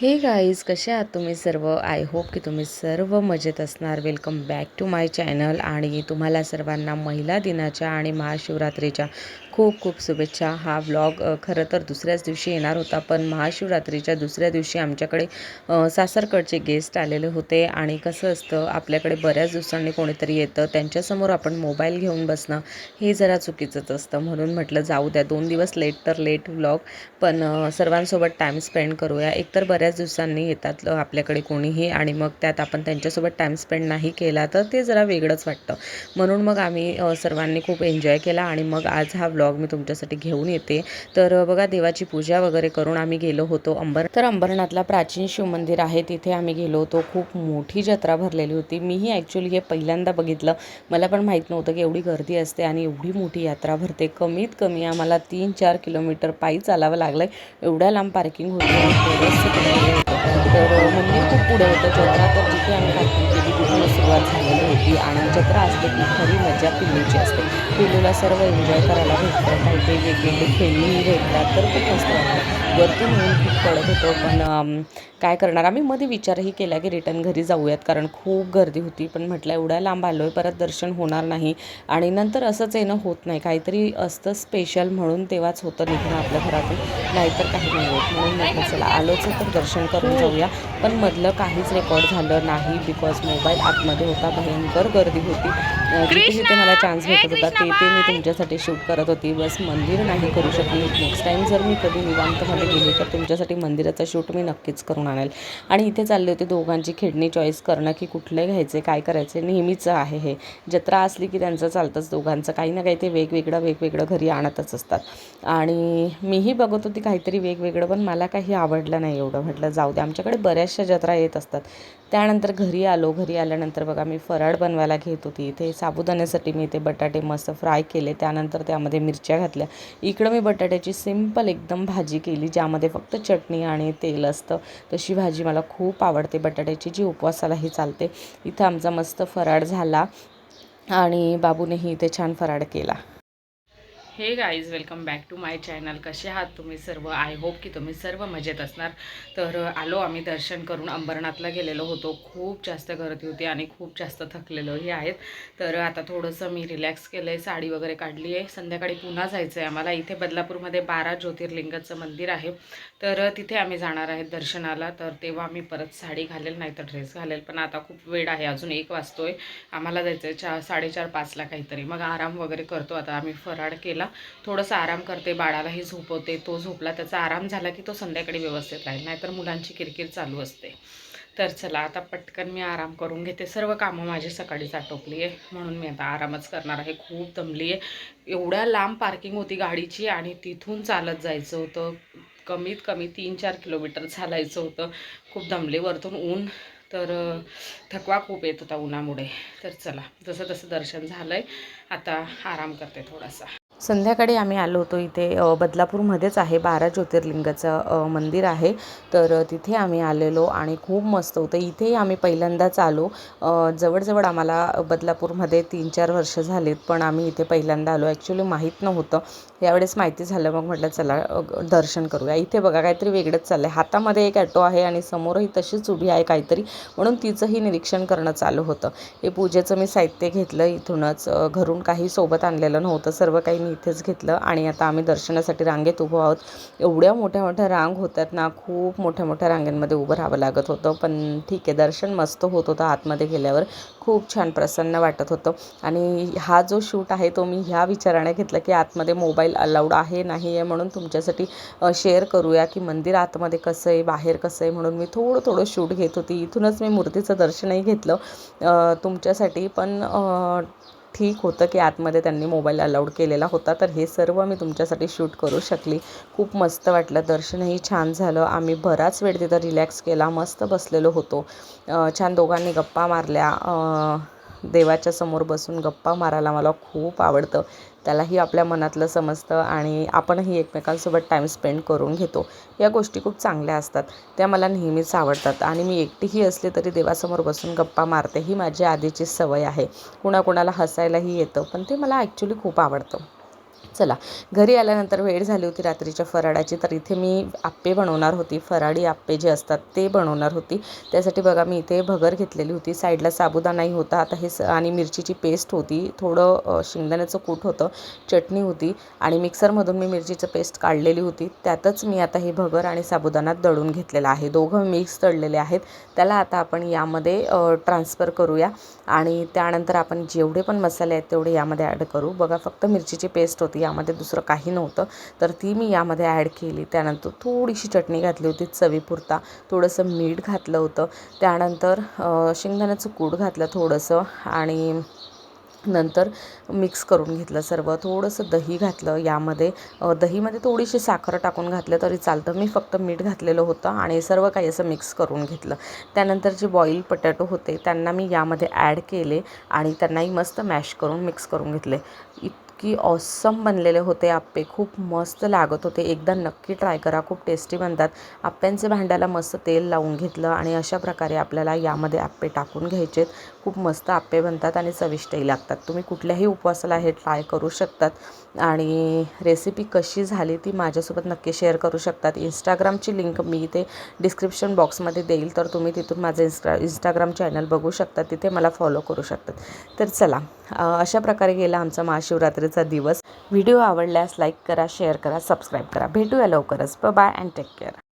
हे गाईज, कसे आहात तुम्ही सर्व? आय होप की तुम्ही सर्व मजेत असणार. Welcome back to my channel. आणि तुम्हाला सर्वांना महिला दिनाच्या आणि महाशिवरात्रीच्या खूप खूप शुभेच्छा. हा व्लॉग खरं तर दुसऱ्याच दिवशी येणार होता, पण महाशिवरात्रीच्या दुसऱ्या दिवशी आमच्याकडे सासरकडचे गेस्ट आलेले होते. आणि कसं असतं, आपल्याकडे बऱ्याच दिवसांनी कोणीतरी येतं, त्यांच्यासमोर आपण मोबाईल घेऊन बसणं हे जरा चुकीचंच असतं. म्हणून म्हटलं जाऊ द्या, 2 दिवस लेट तर लेट व्लॉग, पण सर्वांसोबत टाईम स्पेंड करूया. एकतर बऱ्याच दिवसांनी येतात आपल्याकडे कोणीही, आणि मग त्यात आपण त्यांच्यासोबत टाईम स्पेंड नाही केला तर ते जरा वेगळंच वाटतं. म्हणून मग आम्ही सर्वांनी खूप एन्जॉय केला. आणि मग आज हा व्लॉग मी तुमच्यासाठी घेऊन येते. तर बघा, देवाची पूजा वगैरे करून आम्ही गेलो होतो अंबरनाथला प्राचीन शिव मंदिर आहे, तिथे आम्ही गेलो होतो. खूप मोठी जत्रा भरलेली होती. मीही ॲक्च्युली हे पहिल्यांदा बघितलं. मला पण माहीत नव्हतं की एवढी गर्दी असते आणि एवढी मोठी यात्रा भरते. कमीत कमी आम्हाला 3-4 किलोमीटर पायी चालावं लागलं. एवढ्या लांब पार्किंग होती आणि बरंचसं पुढे होतं. तर मंदिर खूप पुढे होतं. जत्रा तर जिथे आम्ही पार्किंग केली तिथूनच सुरुवात झालेली होती. आणि जत्रा असते की खरी मजा पिल्लूची असते. पिल्लूला सर्व एन्जॉय करायला भेटतं. काही काही वेगवेगळे खेळणीही भेटतात, तर खूप मस्त वाटतं. वरतून ऊन खूप पडत होतं, पण काय करणार, आम्ही मध्ये विचारही केला की रिटर्न घरी जाऊयात, कारण खूप गर्दी होती. पण म्हटलं एवढ्या लांब आलो आहे, परत दर्शन होणार नाही आणि नंतर असंच येणं होत नाही. काहीतरी असतं स्पेशल, म्हणून तेव्हाच होतं निघणं आपल्या घरातून, नाहीतर काही नाही होत. म्हणून म्हटलं चला आलोच तर दर्शन करून जाऊया. पण मधलं काहीच रेकॉर्ड झालं नाही, बिकॉज मोबाईल आतमध्ये होता. भयंकर गर्दी होती. जिथे जिथे मला चान्स भेटत होता ते मी तुमच्यासाठी शूट करत होती. बस मंदिर नाही करू शकली. नेक्स्ट टाईम जर मी कधी निवांतमध्ये गेली तर तुमच्यासाठी मंदिराचं शूट मी नक्कीच करून आणेल. आणि इथे चालले होते दोघांची खेळणी चॉईस करणं की कुठले घ्यायचे, काय करायचे. नेहमीचं आहे हे, जत्रा असली की त्यांचं चालतंच दोघांचं, काही ना काही ते वेगवेगळं घरी आणतच असतात. आणि मीही बघत होती काहीतरी वेगवेगळं, पण मला काही आवडलं नाही एवढं. म्हटलं जाऊ दे, आमच्याकडे बऱ्याचशा जत्रा येत असतात. त्यानंतर घरी आलो. घरी आल्यानंतर बघा, मी फराळ बनवायला घेत होती. इथे साबुदाण्यासाठी मी इथे बटाटे मस्त फ्राय केले, त्यानंतर त्यामध्ये मिरच्या घातल्या. इकडं मी बटाट्याची सिंपल एकदम भाजी केली, ज्यामध्ये फक्त चटणी आणि तेल असतं. तशी भाजी मला खूप आवडते बटाट्याची, जी उपवासालाही चालते. इथं आमचा मस्त फराळ झाला आणि बाबूनेही इथे छान फराळ केला. Hey guys, welcome back to my channel. कसे आहात तुम्ही सर्व? आय होप की तुम्ही सर्व मजेत असणार. तर आलो आम्ही दर्शन करून. अंबरनाथला गेलेलो होतो. खूप जास्त गर्दी होती आणि खूप जास्त थकलेलोही आहेत. तर आता थोडंसं मी रिलॅक्स केलं आहे, साडी वगैरे काढली आहे. संध्याकाळी पुन्हा जायचं आहे आम्हाला. इथे बदलापूरमध्ये 12 ज्योतिर्लिंगाचं मंदिर आहे, तर तिथे आम्ही जाणार आहे दर्शनाला. तर तेव्हा मी परत साडी घालेल, नाही तर ड्रेस घालेल. पण आता खूप वेळ आहे, अजून 1 वाजतोय. आम्हाला जायचं आहे 4:30-5ला काहीतरी. मग आराम वगैरे करतो. आता आम्ही फराळ केला, थोडंसं आराम करते, बाळालाही झोपवते. तो झोपला, त्याचा आराम झाला की तो संध्याकाळी व्यवस्थित राहील, नाहीतर मुलांची किरकिर चालू असते. तर चला, आता पटकन मी आराम करून घेते. सर्व कामं माझी सकाळीच आटोपली आहे, म्हणून मी आता आरामच करणार आहे. खूप दमली आहे. एवढ्या लांब पार्किंग होती गाडीची आणि तिथून चालत जायचं होतं. कमीत कमी 3-4 किलोमीटर चालायचं होतं. खूप दमले. वरतून ऊन, तर थकवा खूप येत होता उन्हामुळे. तर चला, जसं तसं दर्शन झालं आहे. आता आराम करते थोडासा. संध्याकाळी आम्ही आलो होतो. इथे बदलापूरमध्येच आहे, 12 ज्योतिर्लिंगाचं मंदिर आहे. तर तिथे आम्ही आलेलो आणि खूप मस्त होतं. इथेही आम्ही पहिल्यांदाच आलो. जवळजवळ आम्हाला बदलापूरमध्ये 3-4 वर्ष झालीत, पण आम्ही इथे पहिल्यांदा आलो. ॲक्च्युली माहीत नव्हतं, यावेळेस माहिती झालं. मग म्हटलं चला दर्शन करूया. इथे बघा, काहीतरी वेगळंच चाललं आहे. हातामध्ये एक ॲटो आहे आणि समोरही तशीच उभी आहे काहीतरी, म्हणून तिचंही निरीक्षण करणं चालू होतं. हे पूजेचं मी साहित्य घेतलं इथूनच, घरून काही सोबत आणलेलं नव्हतं. सर्व काही मी इथेच घेतलं आणि आता आम्ही दर्शनासाठी रांगेत उभं आहोत. एवढ्या मोठ्या मोठ्या रांग होत्यात ना, खूप मोठ्या मोठ्या रांगेंमध्ये उभं राहावं लागत होतं. पण ठीक आहे, दर्शन मस्त होत होतं. आतमध्ये गेल्यावर खूप छान प्रसन्न वाटत होतं. आणि हा जो शूट आहे तो मी ह्या विचाराने घेतला की आतमध्ये मोबाईल अलाउड आहे नाही आहे, म्हणून तुमच्यासाठी शेअर करूया की मंदिर आतमध्ये कसं आहे, बाहेर कसं आहे. म्हणून मी थोडं थोडं शूट घेत होती. इथूनच मी मूर्तीचं दर्शनही घेतलं तुमच्यासाठी. पण ठीक होतं की आतमध्ये त्यांनी मोबाईल अलाउड केलेला होता, तर हे सर्व मी तुमच्यासाठी शूट करू शकली. खूप मस्त वाटलं, दर्शनही छान झालं. आम्ही बराच वेळ तिथं रिलॅक्स केला, मस्त बसलेलो होतो. छान दोघांनी गप्पा मारल्या. देवाच्या समोर बसून गप्पा मारायला मला खूप आवडतं. त्यालाही आपल्या मनातलं समजतं आणि आपणही एकमेकांसोबत टाईम स्पेंड करून घेतो. या गोष्टी खूप चांगल्या असतात, त्या मला नेहमीच आवडतात. आणि मी एकटीही असले तरी देवासमोर बसून गप्पा मारते, ही माझी आधीची सवय आहे. कुणाकुणाला हसायलाही येतं, पण ते मला ॲक्च्युली खूप आवडतं. चला, घरी आल्यानंतर वेळ झाली होती रात्रीच्या फराळाची, तर इथे मी आप्पे बनवणार होती. फराळी आप्पे जे असतात ते बनवणार होती. त्यासाठी बघा मी इथे भगर घेतलेली होती. साईडला साबुदाणाही होता. आता हे आणि मिरचीची पेस्ट होती, थोडं शेंगदाण्याचं कूट होतं, चटणी होती आणि मिक्सरमधून मी मिरचीचं पेस्ट काढलेली होती. त्यातच मी आता हे भगर आणि साबुदाणा दळून घेतलेला आहे. दोघं मिक्स दळलेले आहेत. त्याला आता आपण यामध्ये ट्रान्सफर करूया आणि त्यानंतर आपण जेवढे पण मसाले आहेत तेवढे यामध्ये ॲड करू. बघा फक्त मिरचीची पेस्ट होती, यामध्ये दुसरं काही नव्हतं, तर ती मी यामध्ये ॲड केली. त्यानंतर थोडीशी चटणी घातली होती चवीपुरता, थोडंसं मीठ घातलं होतं, त्यानंतर शेंगदाण्याचं कूट घातलं थोडंसं आणि नंतर मिक्स करून घेतलं सर्व. थोडंसं दही घातलं यामध्ये. दहीमध्ये थोडीशी साखर टाकून घातलं तरी चालतं. मी फक्त मीठ घातलेलं होतं आणि सर्व काही असं मिक्स करून घेतलं. त्यानंतर जे बॉईल पटॅटो होते त्यांना मी यामध्ये ॲड केले आणि त्यांनाही मस्त मॅश करून मिक्स करून घेतले. इतकी ऑसम बनलेले होते आप्पे, खूप मस्त लागत होते. एकदा नक्की ट्राय करा, खूप टेस्टी बनतात. आप्प्यांचे भांड्याला मस्त तेल लावून घेतलं आणि अशा प्रकारे आपल्याला यामध्ये आप्पे टाकून घ्यायचेत. खूप मस्त आप्पे बनतात आणि चविष्टही लागतात. तुम्ही कुठल्याही उपवासाला हे ट्राय करू शकतात आणि रेसिपी कशी झाली ती माझ्यासोबत नक्की शेअर करू शकतात. इंस्टाग्रामची लिंक मी इथे डिस्क्रिप्शन बॉक्समध्ये देईल, तर तुम्ही तिथून माझं इंस्टाग्राम चॅनल बघू शकता, तिथे मला फॉलो करू शकतात. तर चला, अशा प्रकारे गेला आमचा महाशिवरात्रीचा दिवस. व्हिडिओ आवडल्यास लाईक करा, शेअर करा, सबस्क्राईब करा. भेटूया लवकरच. Bye and take care.